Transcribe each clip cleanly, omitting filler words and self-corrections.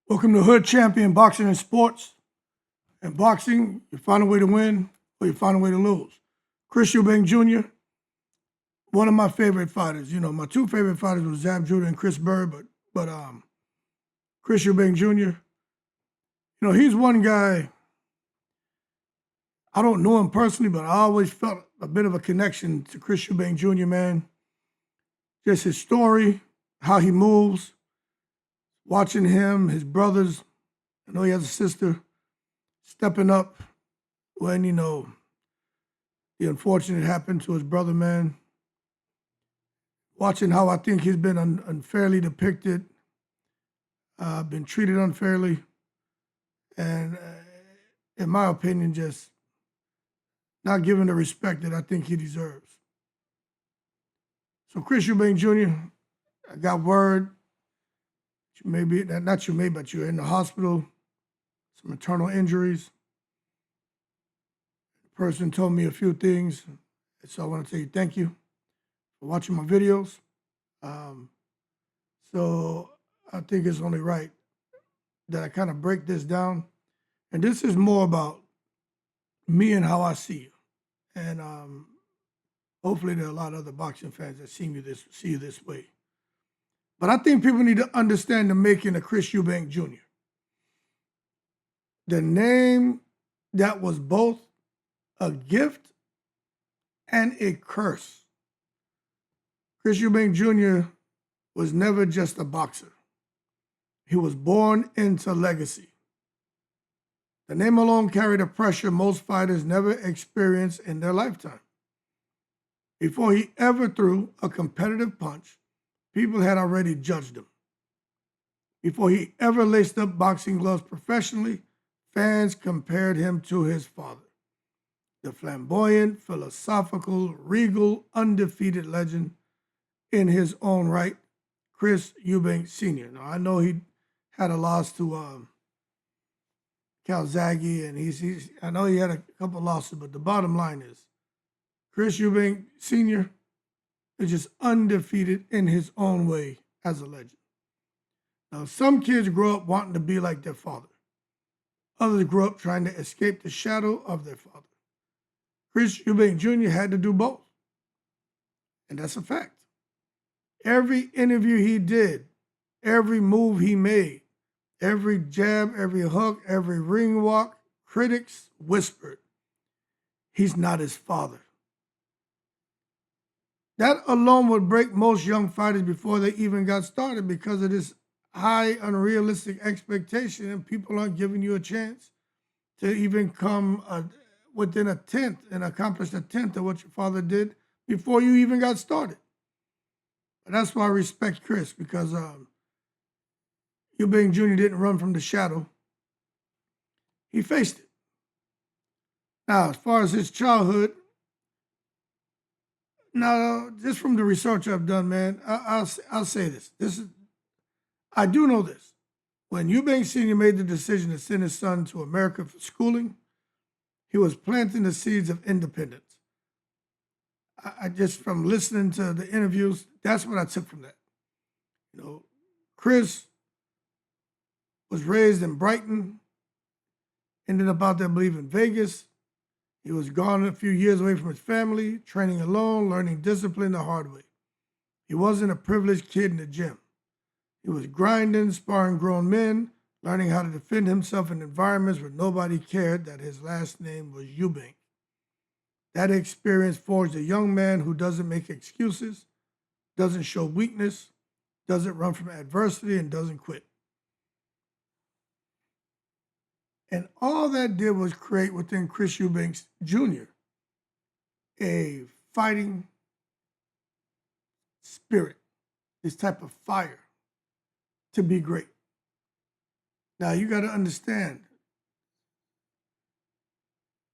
Welcome to Hood Champion Boxing and Sports. In boxing, you find a way to win or you find a way to lose. Chris Eubank Jr., one of my favorite fighters. You know, my two favorite fighters were Zab Judah and Chris Bird, but Chris Eubank Jr., you know, he's one guy, I don't know him personally, but I always felt a bit of a connection to Chris Eubank Jr., man. Just his story, how he moves, watching him, his brothers, I know he has a sister, stepping up when, you know, the unfortunate happened to his brother, man. Watching how I think he's been unfairly depicted, been treated unfairly, and in my opinion, just not given the respect that I think he deserves. So Chris Eubank Jr., I got word, you may be, not you may, but you're in the hospital, some internal injuries. The person told me a few things, so I want to tell you thank you for watching my videos. So I think it's only right that I kind of break this down. And this is more about me and how I see you. And hopefully there are a lot of other boxing fans that see you this way. But I think people need to understand the making of Chris Eubank Jr. The name that was both a gift and a curse. Chris Eubank Jr. was never just a boxer. He was born into legacy. The name alone carried a pressure most fighters never experience in their lifetime. Before he ever threw a competitive punch, people had already judged him. Before he ever laced up boxing gloves professionally, fans compared him to his father, the flamboyant, philosophical, regal, undefeated legend in his own right, Chris Eubank Sr. Now, I know he had a loss to Calzaghe, and I know he had a couple losses, but the bottom line is, Chris Eubank Sr. is just undefeated in his own way as a legend. Now, some kids grow up wanting to be like their father. Others grow up trying to escape the shadow of their father. Chris Eubank Jr. had to do both, and that's a fact. Every interview he did, every move he made, every jab, every hook, every ring walk, critics whispered, he's not his father. That alone would break most young fighters before they even got started because of this high, unrealistic expectation, and people aren't giving you a chance to even come within a tenth and accomplish a tenth of what your father did before you even got started. But that's why I respect Chris, because Eubank Jr. didn't run from the shadow. He faced it. Now, as far as his childhood, now, just from the research I've done, man, I'll say this. I do know this. When Eubank Sr. made the decision to send his son to America for schooling, he was planting the seeds of independence. I just, from listening to the interviews, that's what I took from that. You know, Chris was raised in Brighton, ended up out there, I believe, in Vegas. He was gone a few years away from his family, training alone, learning discipline the hard way. He wasn't a privileged kid in the gym. He was grinding, sparring grown men, learning how to defend himself in environments where nobody cared that his last name was Eubank. That experience forged a young man who doesn't make excuses, doesn't show weakness, doesn't run from adversity, and doesn't quit. And all that did was create within Chris Eubank Jr. a fighting spirit, this type of fire to be great. Now, you got to understand,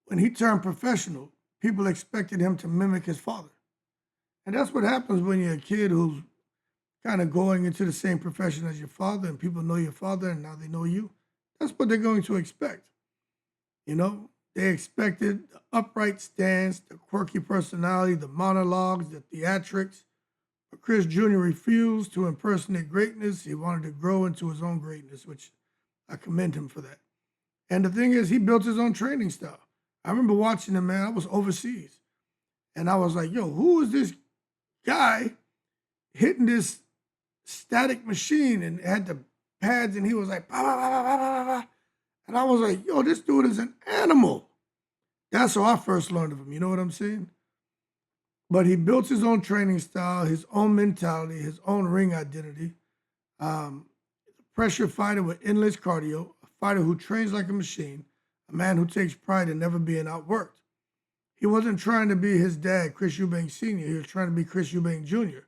when he turned professional, people expected him to mimic his father. And that's what happens when you're a kid who's kind of going into the same profession as your father, and people know your father and now they know you. That's what they're going to expect. You know, they expected the upright stance, the quirky personality, the monologues, the theatrics. But Chris Jr. refused to impersonate greatness. He wanted to grow into his own greatness, which I commend him for that. And the thing is, he built his own training style. I remember watching him, man. I was overseas. And I was like, yo, who is this guy hitting this static machine and had the pads and he was like, bah, bah, bah, bah, bah, bah. And I was like, yo, this dude is an animal. That's how I first learned of him. You know what I'm saying? But he built his own training style, his own mentality, his own ring identity. A pressure fighter with endless cardio, a fighter who trains like a machine, a man who takes pride in never being outworked. He wasn't trying to be his dad, Chris Eubank Sr. He was trying to be Chris Eubank Jr.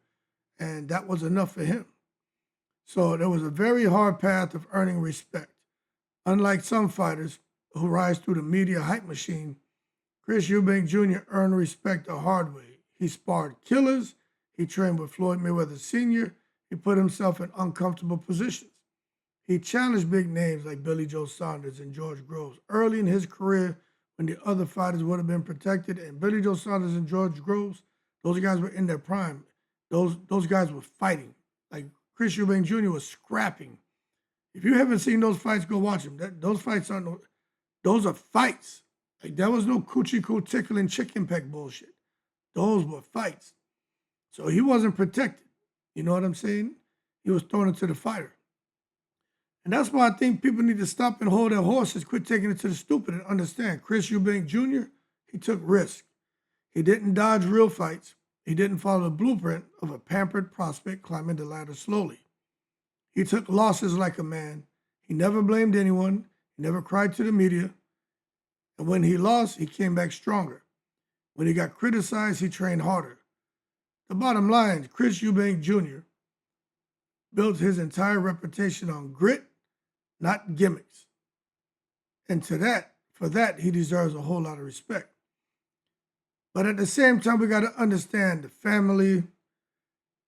And that was enough for him. So there was a very hard path of earning respect. Unlike some fighters who rise through the media hype machine, Chris Eubank Jr. earned respect the hard way. He sparred killers. He trained with Floyd Mayweather Sr. He put himself in uncomfortable positions. He challenged big names like Billy Joe Saunders and George Groves early in his career when the other fighters would have been protected. And Billy Joe Saunders and George Groves, those guys were in their prime. Those guys were fighting. Like Chris Eubank Jr. was scrapping. If you haven't seen those fights, go watch them. Those fights aren't those are fights. Like there was no coochie coo tickling chicken peck bullshit. Those were fights. So he wasn't protected. You know what I'm saying? He was thrown into the fighter. And that's why I think people need to stop and hold their horses, quit taking it to the stupid, and understand. Chris Eubank Jr., he took risks. He didn't dodge real fights. He didn't follow the blueprint of a pampered prospect climbing the ladder slowly. He took losses like a man. He never blamed anyone. He never cried to the media. And when he lost, he came back stronger. When he got criticized, he trained harder. The bottom line, Chris Eubank Jr. built his entire reputation on grit, not gimmicks. And for that, he deserves a whole lot of respect. But at the same time, we got to understand the family,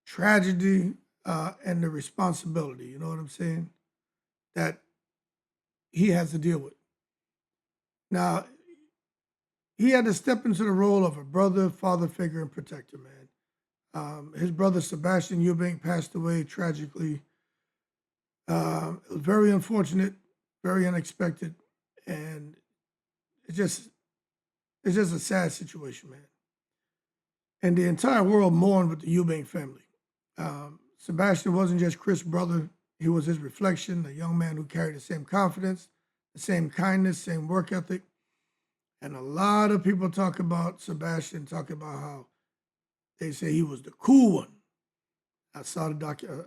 tragedy, and the responsibility, you know what I'm saying, that he has to deal with. Now, he had to step into the role of a brother, father figure, and protector, man. His brother, Sebastian Eubank, passed away tragically. It was very unfortunate, very unexpected, and it's just a sad situation, man. And the entire world mourned with the Eubank family. Sebastian wasn't just Chris' brother. He was his reflection, a young man who carried the same confidence, the same kindness, same work ethic. And a lot of people talk about Sebastian, talk about how they say he was the cool one. I saw the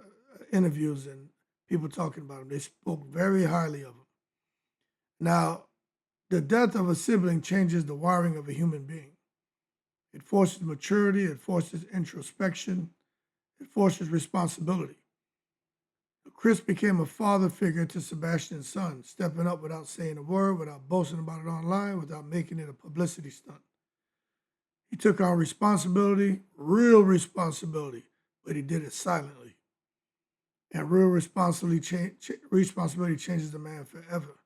interviews and people talking about him. They spoke very highly of him. Now, the death of a sibling changes the wiring of a human being. It forces maturity, it forces introspection, it forces responsibility. Chris became a father figure to Sebastian's son, stepping up without saying a word, without boasting about it online, without making it a publicity stunt. He took on responsibility, real responsibility, but he did it silently. And real responsibility changes the man forever.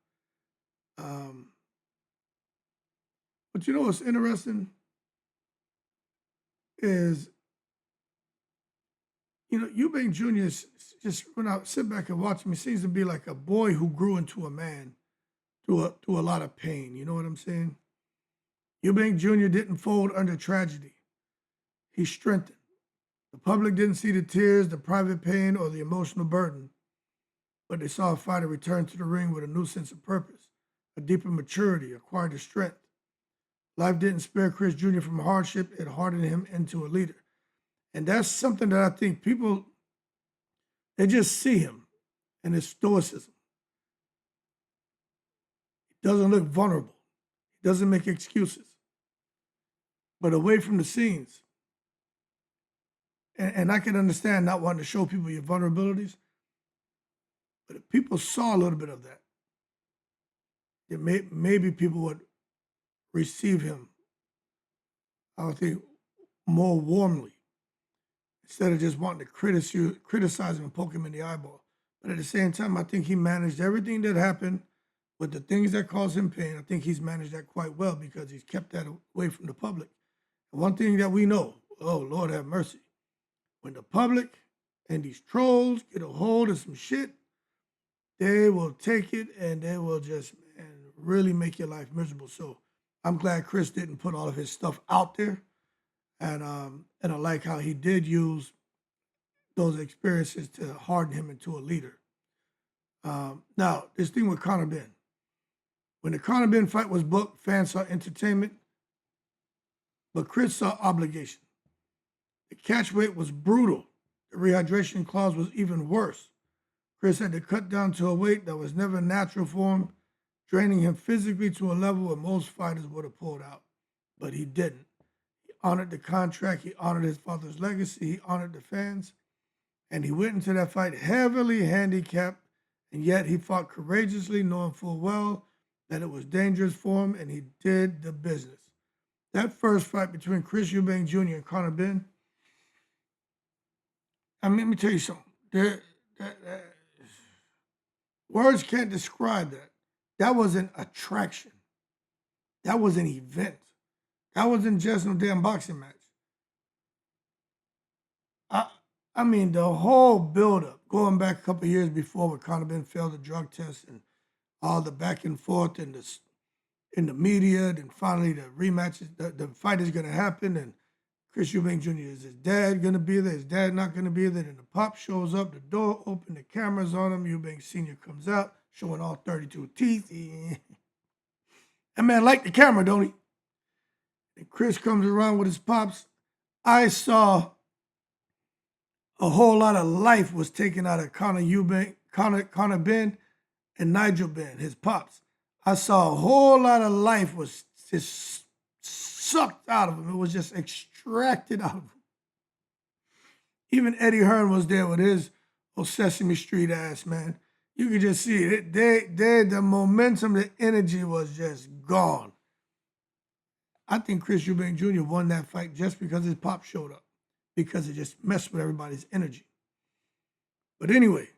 But you know what's interesting is, you know, Eubank Jr. is just, when I sit back and watch him, he seems to be like a boy who grew into a man through a lot of pain. You know what I'm saying? Eubank Jr. didn't fold under tragedy. He strengthened. The public didn't see the tears, the private pain, or the emotional burden, but they saw a fighter return to the ring with a new sense of purpose, a deeper maturity, acquired the strength. Life didn't spare Chris Jr. from hardship. It hardened him into a leader. And that's something that I think people, they just see him and his stoicism. He doesn't look vulnerable. He doesn't make excuses. But away from the scenes, and I can understand not wanting to show people your vulnerabilities, but if people saw a little bit of that, then maybe people would receive him, I would think, more warmly, instead of just wanting to criticize him and poke him in the eyeball. But at the same time, I think he managed everything that happened with the things that caused him pain. I think he's managed that quite well because he's kept that away from the public. And one thing that we know, oh, Lord have mercy, when the public and these trolls get a hold of some shit, they will take it and they will just really make your life miserable. So I'm glad Chris didn't put all of his stuff out there, and I like how he did use those experiences to harden him into a leader. Now, this thing with Conor Benn. When the Conor Benn fight was booked, fans saw entertainment, but Chris saw obligation. The catch weight was brutal. The rehydration clause was even worse. Chris had to cut down to a weight that was never natural for him, draining him physically to a level where most fighters would have pulled out. But he didn't. He honored the contract, he honored his father's legacy, he honored the fans, and he went into that fight heavily handicapped, and yet he fought courageously, knowing full well that it was dangerous for him, and he did the business. That first fight between Chris Eubank Jr. and Conor Benn, I mean, let me tell you something. Words can't describe that. That was an attraction. That was an event. That wasn't just no damn boxing match. I mean, the whole buildup, going back a couple of years before when Conor Benn failed the drug test and all the back and forth in the media, then finally the rematches, the fight is going to happen, and Chris Eubank Jr. is his dad going to be there? His dad not going to be there? Then the pop shows up, the door open, the camera's on him. Eubank Sr. comes out, showing all 32 teeth. That man liked the camera, don't he? And Chris comes around with his pops. I saw a whole lot of life was taken out of Conor Benn, and Nigel Benn, his pops. I saw a whole lot of life was just sucked out of him. It was just extracted out of him. Even Eddie Hearn was there with his old Sesame Street ass, man. You could just see it. The momentum, the energy was just gone. I think Chris Eubank Jr. won that fight just because his pop showed up, because it just messed with everybody's energy. But anyway,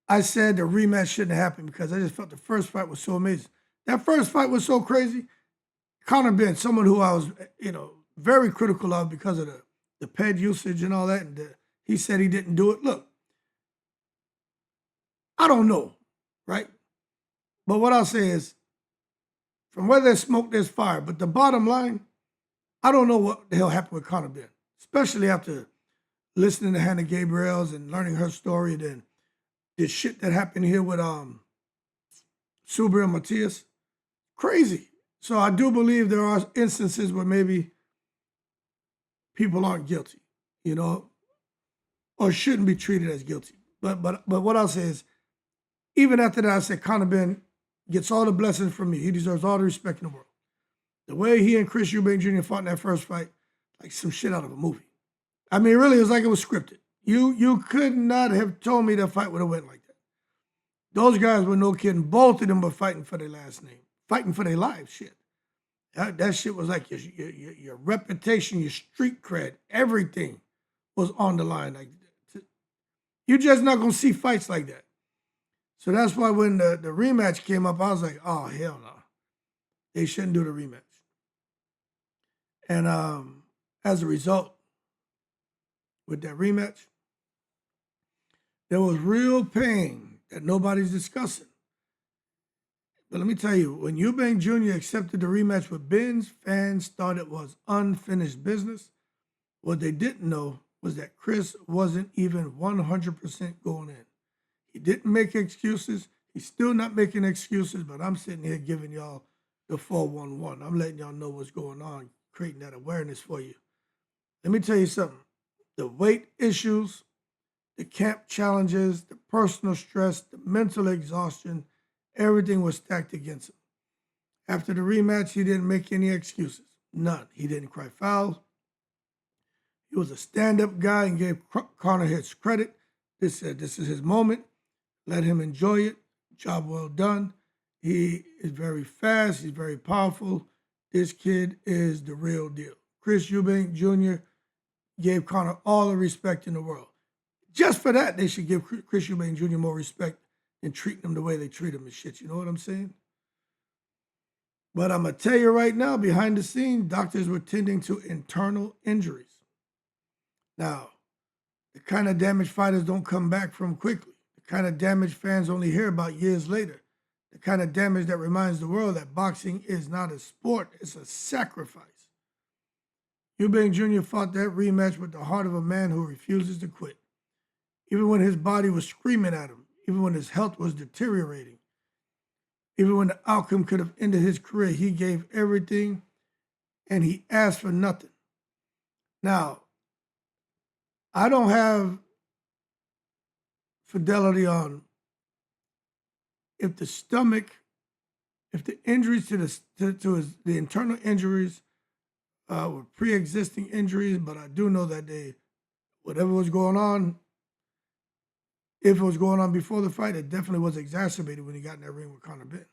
I said the rematch shouldn't happen because I just felt the first fight was so amazing. That first fight was so crazy. Conor Benn, someone who I was, very critical of because of the ped usage and all that, and he said he didn't do it. Look, I don't know, right? But what I'll say is, from where there's smoke, there's fire. But the bottom line, I don't know what the hell happened with Conor Benn, especially after listening to Hannah Gabriel's and learning her story, and then this shit that happened here with Suber and Matias. Crazy. So I do believe there are instances where maybe people aren't guilty, or shouldn't be treated as guilty. But what I'll say is, even after that, I said Conor Benn gets all the blessings from me. He deserves all the respect in the world. The way he and Chris Eubank Jr. fought in that first fight, like some shit out of a movie. I mean, really, it was like it was scripted. You could not have told me that fight would have went like that. Those guys were no kidding. Both of them were fighting for their last name, fighting for their lives. Shit, that shit was like your reputation, your street cred, everything was on the line. Like, you're just not gonna see fights like that. So that's why when the rematch came up, I was like, oh hell no, they shouldn't do the rematch. And as a result, with that rematch, there was real pain that nobody's discussing. But let me tell you, when Eubank Jr. accepted the rematch with Benz, fans thought it was unfinished business. What they didn't know was that Chris wasn't even 100% going in. He didn't make excuses. He's still not making excuses, but I'm sitting here giving y'all the 411. I'm letting y'all know what's going on, creating that awareness for you. Let me tell you something. The weight issues, the camp challenges, the personal stress, the mental exhaustion, everything was stacked against him. After the rematch, he didn't make any excuses. None. He didn't cry foul. He was a stand-up guy and gave Conor his credit. This said, this is his moment. Let him enjoy it. Job well done. He is very fast. He's very powerful. This kid is the real deal. Chris Eubank Jr. gave Conor all the respect in the world. Just for that, they should give Chris Eubank Jr. more respect than treating him the way they treat him and shit. You know what I'm saying? But I'm going to tell you right now, behind the scenes, doctors were tending to internal injuries. Now, the kind of damage fighters don't come back from quickly. The kind of damage fans only hear about years later. The kind of damage that reminds the world that boxing is not a sport, it's a sacrifice. Eubank Jr. fought that rematch with the heart of a man who refuses to quit. Even when his body was screaming at him, even when his health was deteriorating, even when the outcome could have ended his career, he gave everything and he asked for nothing. Now, I don't have fidelity on if the stomach, if the injuries to the internal injuries were pre-existing injuries, but I do know that whatever was going on, if it was going on before the fight, it definitely was exacerbated when he got in that ring with Conor Benn.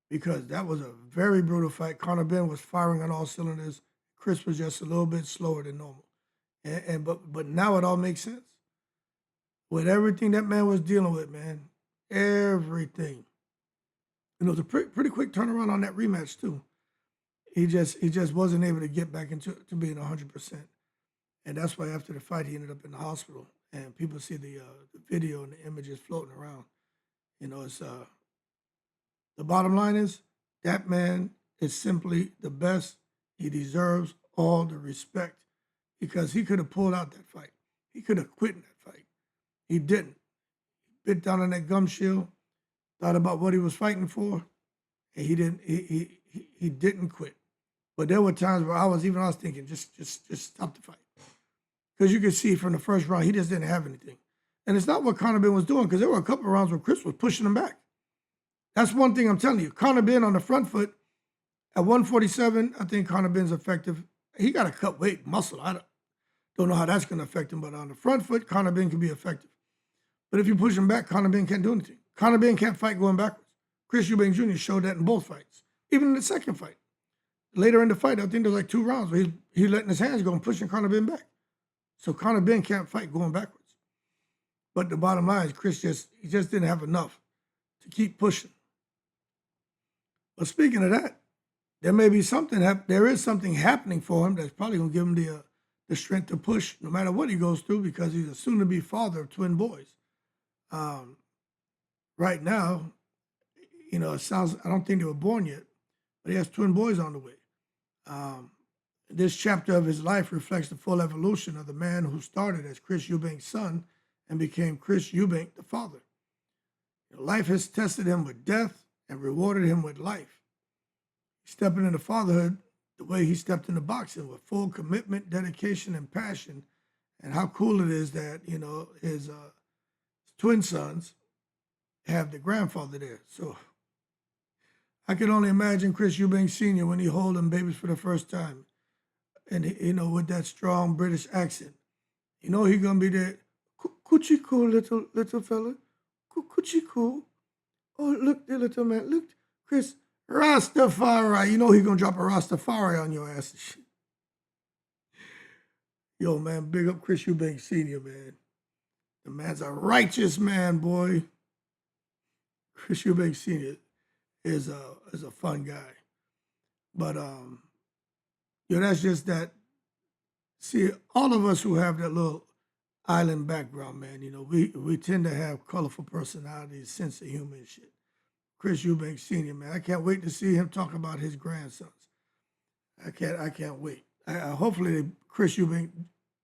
Because that was a very brutal fight. Conor Benn was firing on all cylinders. Chris was just a little bit slower than normal. But now it all makes sense. With everything that man was dealing with, man, everything. It was a pretty quick turnaround on that rematch too. He just wasn't able to get back into being 100%, and that's why after the fight he ended up in the hospital. And people see the video and the images floating around. It's the bottom line is that man is simply the best. He deserves all the respect because he could have pulled out that fight. He could have quit in that fight. He didn't. He bit down on that gum shield, thought about what he was fighting for, and he didn't. He didn't quit. But there were times where I was thinking, just stop the fight, because you could see from the first round he just didn't have anything. And it's not what Conor Benn was doing, because there were a couple of rounds where Chris was pushing him back. That's one thing I'm telling you. Conor Benn on the front foot at 147, I think Conor Benn's effective. He got to cut weight, muscle. I don't know how that's going to affect him, but on the front foot, Conor Benn can be effective. But if you push him back, Conor Benn can't do anything. Conor Benn can't fight going backwards. Chris Eubank Jr. showed that in both fights, even in the second fight. Later in the fight, I think there's like 2 rounds where he letting his hands go and pushing Conor Benn back. So Conor Benn can't fight going backwards. But the bottom line is Chris just didn't have enough to keep pushing. But speaking of that, there is something happening for him that's probably going to give him the strength to push no matter what he goes through, because he's a soon-to-be father of twin boys. Right now, I don't think they were born yet, but he has twin boys on the way. This chapter of his life reflects the full evolution of the man who started as Chris Eubank's son and became Chris Eubank the father. Life has tested him with death and rewarded him with life. He's stepping into fatherhood the way he stepped into boxing, with full commitment, dedication, and passion. And how cool it is that, his twin sons have the grandfather there. So I can only imagine Chris Eubank Sr. when he holding babies for the first time. And, with that strong British accent. He going to be there. Coochie cool, little fella. Coochie cool. Oh, look, the little man. Look, Chris, Rastafari. He going to drop a Rastafari on your ass and shit. Yo, man, big up Chris Eubank Sr., man. The man's a righteous man, boy. Chris Eubank Sr. is a fun guy. But, that's just that. See, all of us who have that little island background, man, we tend to have colorful personalities, sense of humor and shit. Chris Eubank Sr., man, I can't wait to see him talk about his grandsons. I can't wait. Hopefully Chris Eubank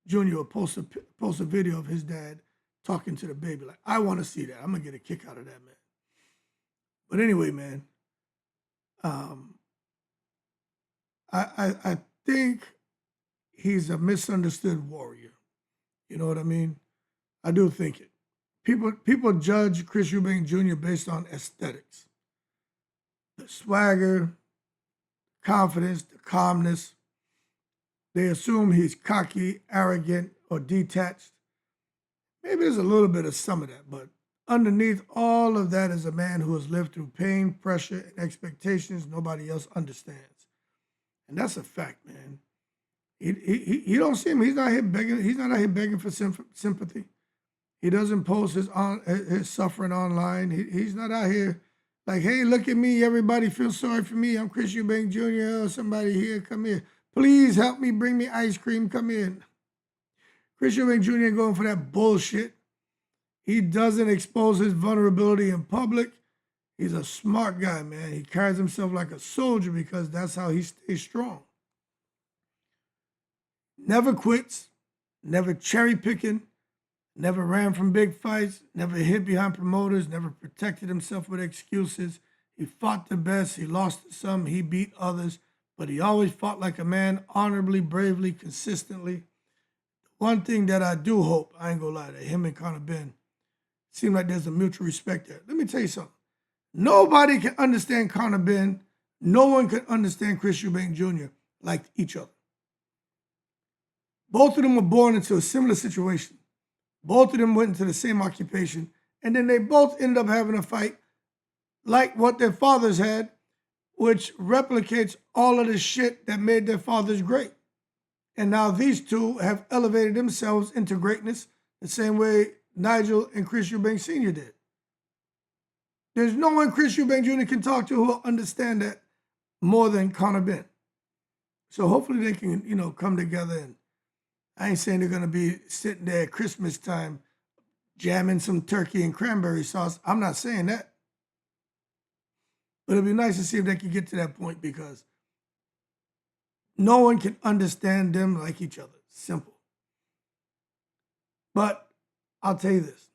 Jr. will post a video of his dad talking to the baby. Like, I want to see that. I'm gonna get a kick out of that, man. But anyway, man, I think he's a misunderstood warrior. You know what I mean? I do think it. People judge Chris Eubank Jr. based on aesthetics. The swagger, confidence, the calmness. They assume he's cocky, arrogant, or detached. Maybe there's a little bit of some of that, but underneath all of that is a man who has lived through pain, pressure, and expectations nobody else understands. And that's a fact, man. You don't see him. He's not out here begging for sympathy. He doesn't post his suffering online. He's not out here like, hey, look at me. Everybody feels sorry for me. I'm Chris Eubank Jr. Somebody here, come here. Please help me. Bring me ice cream. Come in. Chris Eubank Jr. going for that bullshit. He doesn't expose his vulnerability in public. He's a smart guy, man. He carries himself like a soldier because that's how he stays strong. Never quits, never cherry picking, never ran from big fights, never hid behind promoters, never protected himself with excuses. He fought the best, he lost to some, he beat others, but he always fought like a man, honorably, bravely, consistently. One thing that I do hope, I ain't gonna lie, that him and Conor Benn seem like there's a mutual respect there. Let me tell you something. Nobody can understand Conor Benn. No one can understand Chris Eubank Jr. like each other. Both of them were born into a similar situation. Both of them went into the same occupation. And then they both ended up having a fight like what their fathers had, which replicates all of the shit that made their fathers great. And now these two have elevated themselves into greatness the same way Nigel and Chris Eubank Sr. did. There's no one Chris Eubank Jr. can talk to who will understand that more than Conor Benn. So hopefully they can, come together. And I ain't saying they're going to be sitting there at Christmas time jamming some turkey and cranberry sauce. I'm not saying that. But it'd be nice to see if they can get to that point because no one can understand them like each other. Simple. But I'll tell you this.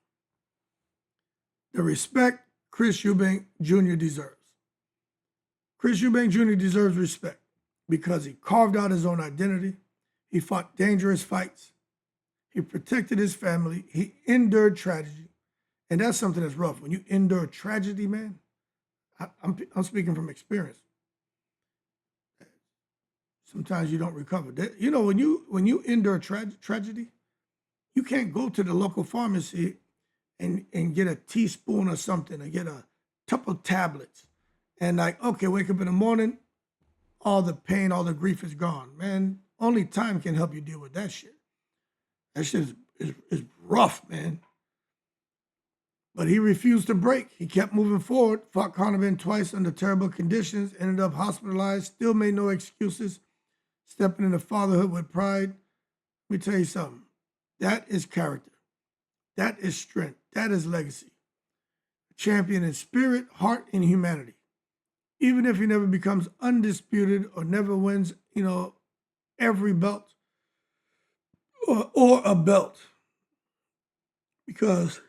The respect Chris Eubank Jr. deserves. Chris Eubank Jr. deserves respect because he carved out his own identity. He fought dangerous fights. He protected his family. He endured tragedy. And that's something that's rough. When you endure tragedy, man, I'm speaking from experience. Sometimes you don't recover. When you endure tragedy, you can't go to the local pharmacy and get a teaspoon or something or get a couple tablets and wake up in the morning, all the pain, all the grief is gone. Man, only time can help you deal with that shit. That shit is rough, man. But he refused to break. He kept moving forward, fought Conor Benn twice under terrible conditions, ended up hospitalized, still made no excuses, stepping into fatherhood with pride. Let me tell you something. That is character. That is strength. That is legacy. A champion in spirit, heart, and humanity. Even if he never becomes undisputed or never wins, every belt or a belt. Because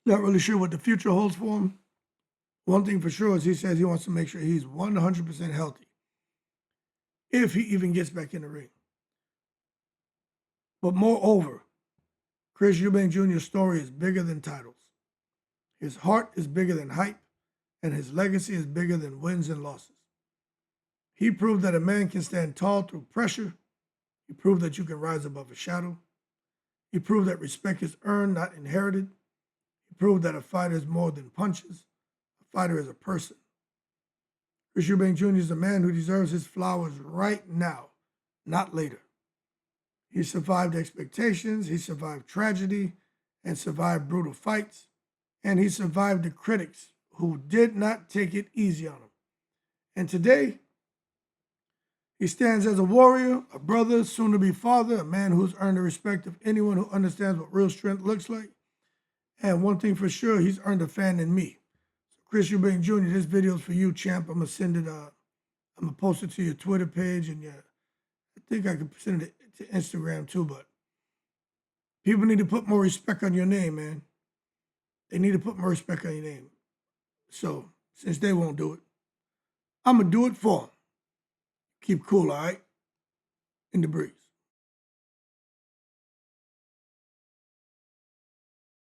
not really sure what the future holds for him. One thing for sure is he says he wants to make sure he's 100% healthy if he even gets back in the ring. But moreover, Chris Eubank Jr.'s story is bigger than titles. His heart is bigger than hype, and his legacy is bigger than wins and losses. He proved that a man can stand tall through pressure. He proved that you can rise above a shadow. He proved that respect is earned, not inherited. He proved that a fighter is more than punches. A fighter is a person. Chris Eubank Jr. is a man who deserves his flowers right now, not later. He survived expectations, he survived tragedy, and survived brutal fights, and he survived the critics who did not take it easy on him. And today, he stands as a warrior, a brother, soon-to-be father, a man who's earned the respect of anyone who understands what real strength looks like. And one thing for sure, he's earned a fan in me. So Chris Eubank Jr., this video's for you, champ. I'm gonna post it to your Twitter page, and I think I can send it to Instagram too, but people need to put more respect on your name, man. They need to put more respect on your name. So, since they won't do it, I'm gonna do it for them. Keep cool, all right? In the breeze.